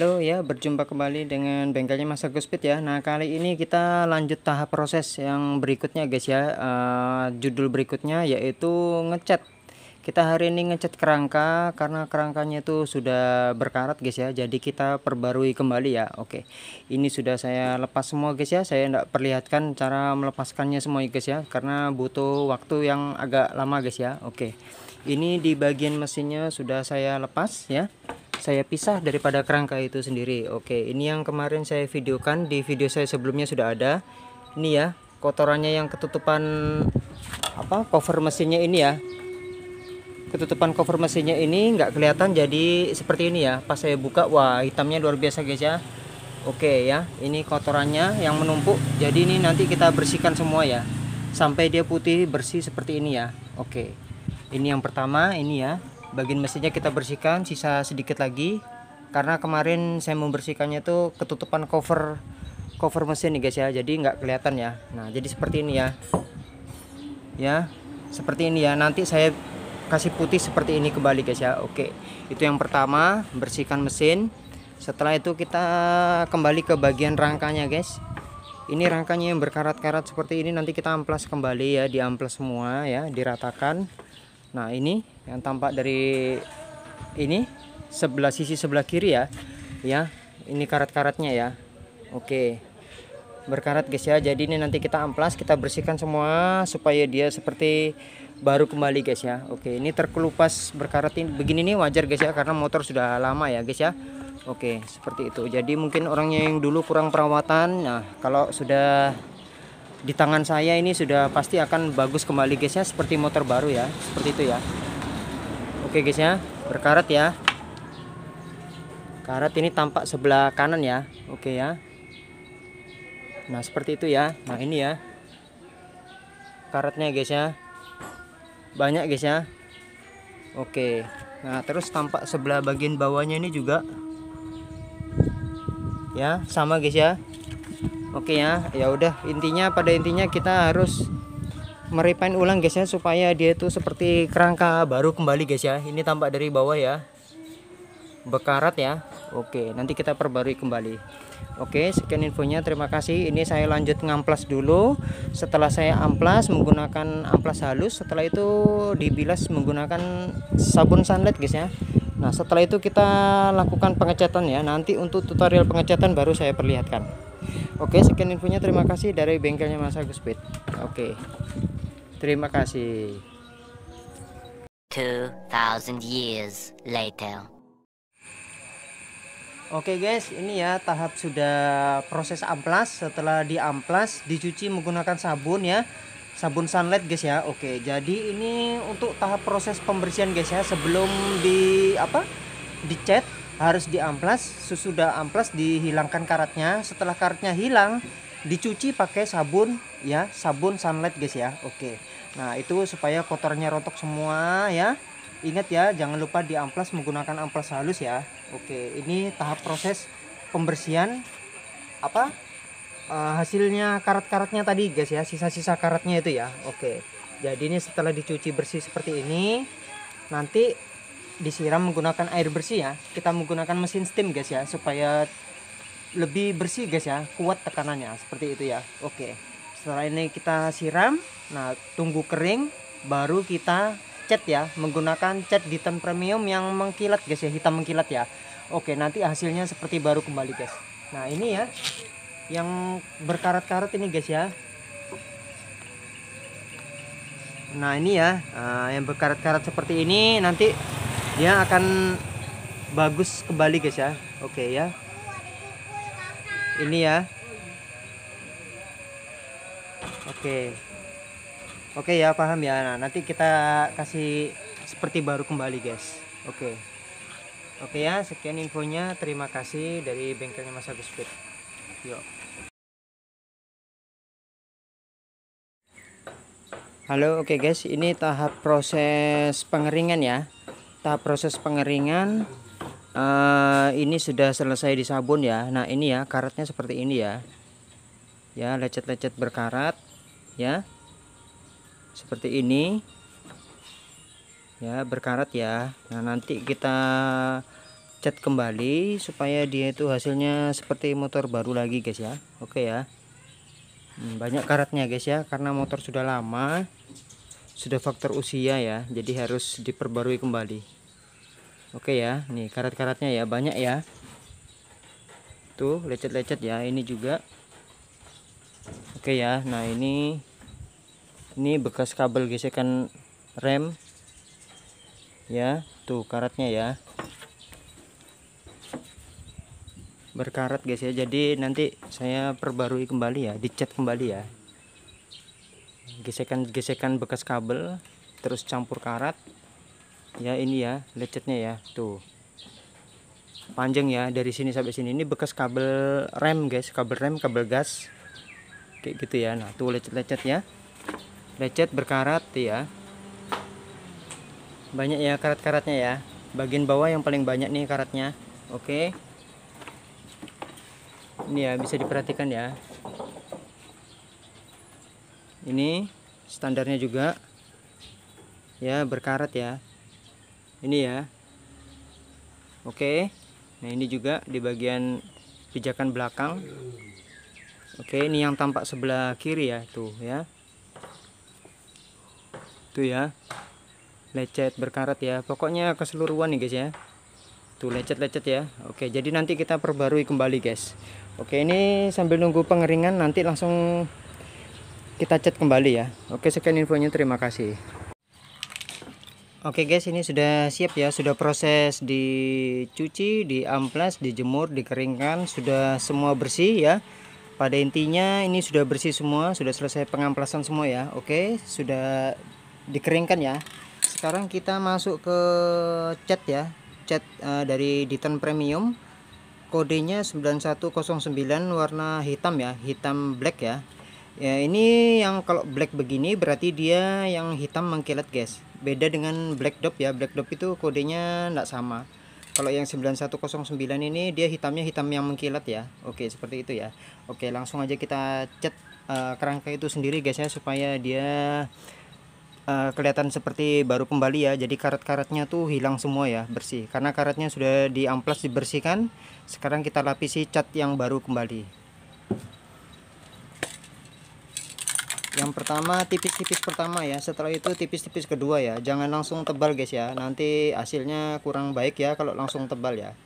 Halo ya, berjumpa kembali dengan bengkelnya Mas Agus Speed ya. Nah, kali ini kita lanjut tahap proses yang berikutnya guys ya. Judul berikutnya yaitu ngecat. Kita hari ini ngecat kerangka karena kerangkanya itu sudah berkarat guys ya. Jadi kita perbarui kembali ya. Oke. Ini sudah saya lepas semua guys ya. Saya tidak perlihatkan cara melepaskannya semua guys ya, karena butuh waktu yang agak lama guys ya. Oke. Ini di bagian mesinnya sudah saya lepas ya. Saya pisah daripada kerangka itu sendiri. Oke, ini yang kemarin saya videokan di video saya sebelumnya sudah ada. Ini ya, kotorannya yang ketutupan cover mesinnya ini ya. Ketutupan cover mesinnya ini nggak kelihatan, jadi seperti ini ya. Pas saya buka, wah hitamnya luar biasa guys ya. Oke ya, ini kotorannya yang menumpuk. Jadi ini nanti kita bersihkan semua ya, sampai dia putih bersih seperti ini ya. Oke, ini yang pertama, ini ya. Bagian mesinnya kita bersihkan, sisa sedikit lagi karena kemarin saya membersihkannya tuh ketutupan cover mesin nih guys ya, jadi nggak kelihatan ya. Nah, jadi seperti ini ya, seperti ini ya. Nanti saya kasih putih seperti ini kembali guys ya. Oke, itu yang pertama, bersihkan mesin. Setelah itu kita kembali ke bagian rangkanya guys. Ini rangkanya yang berkarat-karat seperti ini, nanti kita amplas kembali ya, diamplas semua ya, diratakan. Nah, ini yang tampak dari ini sisi sebelah kiri ya. Ya, ini karat-karatnya ya. Oke. Berkarat guys ya. Jadi ini nanti kita amplas, kita bersihkan semua supaya dia seperti baru kembali guys ya. Oke, ini terkelupas berkarat ini begini nih wajar guys ya, karena motor sudah lama ya guys ya. Oke, seperti itu. Jadi mungkin orangnya yang dulu kurang perawatan. Nah, kalau sudah di tangan saya ini sudah pasti akan bagus kembali guys ya, seperti motor baru ya, seperti itu ya. Oke guys ya, berkarat ya. Karat ini tampak sebelah kanan ya. Oke ya. Nah, seperti itu ya. Nah, ini ya karatnya guys ya, banyak guys ya. Oke. Nah, terus tampak sebelah bagian bawahnya ini juga ya, sama guys ya. Oke ya, ya udah, pada intinya kita harus merepaint ulang guys ya, supaya dia itu seperti kerangka baru kembali guys ya. Ini tampak dari bawah ya, berkarat ya. Oke, nanti kita perbarui kembali. Oke, sekian infonya, terima kasih. Ini saya lanjut ngamplas dulu. Setelah saya amplas menggunakan amplas halus, setelah itu dibilas menggunakan sabun sunlight guys ya. Nah, setelah itu kita lakukan pengecatan ya. Nanti untuk tutorial pengecatan baru saya perlihatkan. Oke, sekian infonya, terima kasih dari bengkelnya Mas Agus Speed. Oke, terima kasih. 2000 years later. Oke guys, ini ya tahap sudah proses amplas. Setelah diamplas, dicuci menggunakan sabun ya, sabun sunlight guys ya. Oke, jadi ini untuk tahap proses pembersihan guys ya. Sebelum dicat harus diamplas. Sesudah amplas dihilangkan karatnya. Setelah karatnya hilang, dicuci pakai sabun ya, sabun sunlight guys ya. Oke, nah itu supaya kotornya rontok semua ya. Ingat ya, jangan lupa diamplas menggunakan amplas halus ya. Oke, ini tahap proses pembersihan hasilnya karat-karatnya tadi guys ya, sisa-sisa karatnya itu ya. Oke, jadi ini setelah dicuci bersih seperti ini, nanti disiram menggunakan air bersih ya. Kita menggunakan mesin steam guys ya, supaya lebih bersih guys ya, kuat tekanannya seperti itu ya. Oke, setelah ini kita siram, nah tunggu kering baru kita cat ya, menggunakan cat Diton Premium yang mengkilat guys ya, hitam mengkilat ya. Oke, nanti hasilnya seperti baru kembali guys. Nah, ini ya yang berkarat-karat ini guys ya. Nah, ini ya, yang berkarat-karat seperti ini nanti dia akan bagus kembali guys ya. Oke ya, ini ya. Oke ya, paham ya. Nah, nanti kita kasih seperti baru kembali guys. Oke ya, sekian infonya, terima kasih dari bengkelnya Mas Agus Speed. Yuk. Halo, oke guys, ini tahap proses pengeringan ya. Tahap proses pengeringan ini sudah selesai disabun ya. Nah, ini ya karatnya seperti ini ya. Ya, lecet-lecet berkarat ya. Seperti ini ya, berkarat ya. Nah, nanti kita cat kembali supaya dia itu hasilnya seperti motor baru lagi guys ya. Oke ya. Banyak karatnya guys ya, karena motor sudah lama, sudah faktor usia ya, jadi harus diperbarui kembali. Oke ya, nih karat-karatnya ya, banyak ya. Tuh lecet-lecet ya, ini juga. Oke ya, nah ini bekas kabel gesekan rem ya, tuh karatnya ya, berkarat guys ya. Jadi nanti saya perbarui kembali ya, dicat kembali ya, gesekan bekas kabel terus campur karat ya. Ini ya lecetnya ya, tuh panjang ya dari sini sampai sini. Ini bekas kabel rem guys, kabel rem, kabel gas kayak gitu ya. Nah tuh lecet-lecet ya, lecet berkarat ya, banyak ya karat-karatnya ya. Bagian bawah yang paling banyak nih karatnya. Oke, ini ya bisa diperhatikan ya, ini standarnya juga ya, berkarat ya, ini ya. Oke, nah ini juga di bagian pijakan belakang. Oke, ini yang tampak sebelah kiri ya, tuh ya, tuh ya, lecet berkarat ya, pokoknya keseluruhan nih guys ya, tuh lecet-lecet ya. Oke, jadi nanti kita perbarui kembali guys. Oke, ini sambil nunggu pengeringan, nanti langsung kita cat kembali ya. Oke, sekian infonya, terima kasih. Oke guys, ini sudah siap ya, sudah proses dicuci, diamplas, dijemur, dikeringkan, sudah semua bersih ya. Pada intinya ini sudah bersih semua, sudah selesai pengamplasan semua ya. Oke, sudah dikeringkan ya. Sekarang kita masuk ke cat ya, cat dari Diton Premium, kodenya 9109, warna hitam ya, hitam black ya. Ya ini yang kalau black begini berarti dia yang hitam mengkilat guys, beda dengan black dop ya. Black dop itu kodenya enggak sama. Kalau yang 9109 ini dia hitamnya hitam yang mengkilat ya. Oke, seperti itu ya. Oke, langsung aja kita cat kerangka itu sendiri guys ya, supaya dia kelihatan seperti baru kembali ya. Jadi karat-karatnya tuh hilang semua ya, bersih, karena karatnya sudah diamplas, dibersihkan. Sekarang kita lapisi cat yang baru kembali. Yang pertama tipis-tipis pertama ya, setelah itu tipis-tipis kedua ya. Jangan langsung tebal guys ya, nanti hasilnya kurang baik ya kalau langsung tebal ya.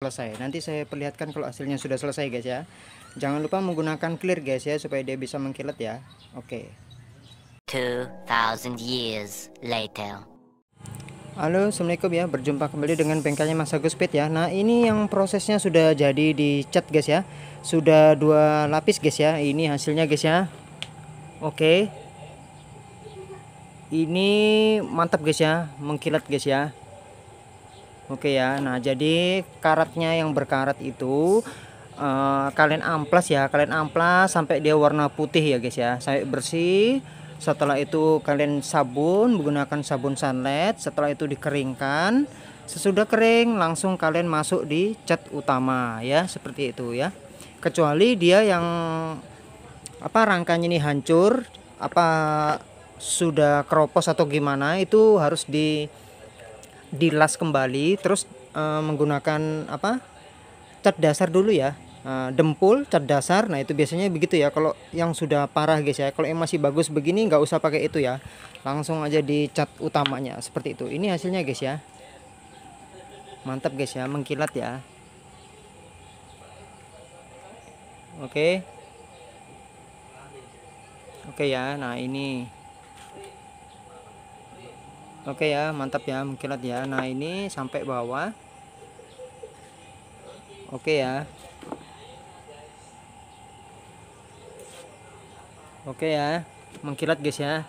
selesai. Nanti saya perlihatkan kalau hasilnya sudah selesai guys ya. Jangan lupa menggunakan clear guys ya, supaya dia bisa mengkilat ya. Oke. 2,000 years later. Halo, assalamualaikum ya. Berjumpa kembali dengan bengkelnya Mas Agus Speed ya. Nah, ini yang prosesnya sudah jadi dicat guys ya. Sudah 2 lapis guys ya. Ini hasilnya guys ya. Oke. Ini mantap guys ya, mengkilat guys ya. Oke ya. Nah, jadi karatnya yang berkarat itu kalian amplas ya. Kalian amplas sampai dia warna putih ya guys ya. Sampai bersih. Setelah itu kalian sabun menggunakan sabun sunlight. Setelah itu dikeringkan. Sesudah kering langsung kalian masuk di cat utama ya, seperti itu ya. Kecuali dia yang rangkanya ini hancur, sudah keropos atau gimana, itu harus dilas kembali, terus menggunakan cat dasar dulu ya. Dempul cat dasar. Nah, itu biasanya begitu ya kalau yang sudah parah guys ya. Kalau yang masih bagus begini nggak usah pakai itu ya, langsung aja di cat utamanya seperti itu. Ini hasilnya guys ya, mantap guys ya, mengkilat ya. Oke ya. Nah, ini oke ya, mantap ya, mengkilat ya. Nah, ini sampai bawah. Oke ya. Oke ya, mengkilat guys ya.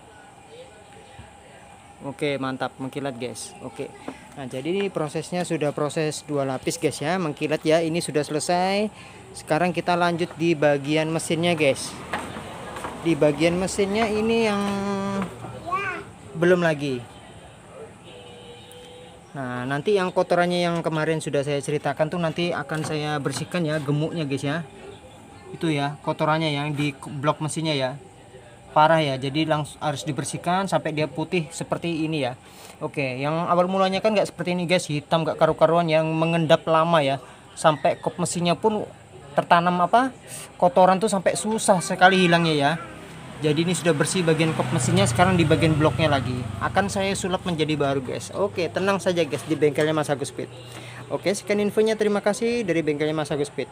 Oke, mantap, mengkilat guys. Oke. Nah, jadi prosesnya sudah proses 2 lapis guys ya, mengkilat ya. Ini sudah selesai. Sekarang kita lanjut di bagian mesinnya guys. Di bagian mesinnya ini yang belum lagi. Nah, nanti yang kotorannya yang kemarin sudah saya ceritakan tuh nanti akan saya bersihkan ya, gemuknya guys ya. Itu ya, kotorannya yang di blok mesinnya ya. Parah ya, jadi langsung harus dibersihkan sampai dia putih seperti ini ya. Oke, yang awal mulanya kan nggak seperti ini guys, hitam nggak karu-karuan, yang mengendap lama ya, sampai kop mesinnya pun tertanam kotoran tuh sampai susah sekali hilangnya ya. Jadi ini sudah bersih bagian kop mesinnya, sekarang di bagian bloknya lagi akan saya sulap menjadi baru guys. Oke, tenang saja guys, di bengkelnya Mas Agus Speed. Oke, sekian infonya, terima kasih dari bengkelnya Mas Agus Speed.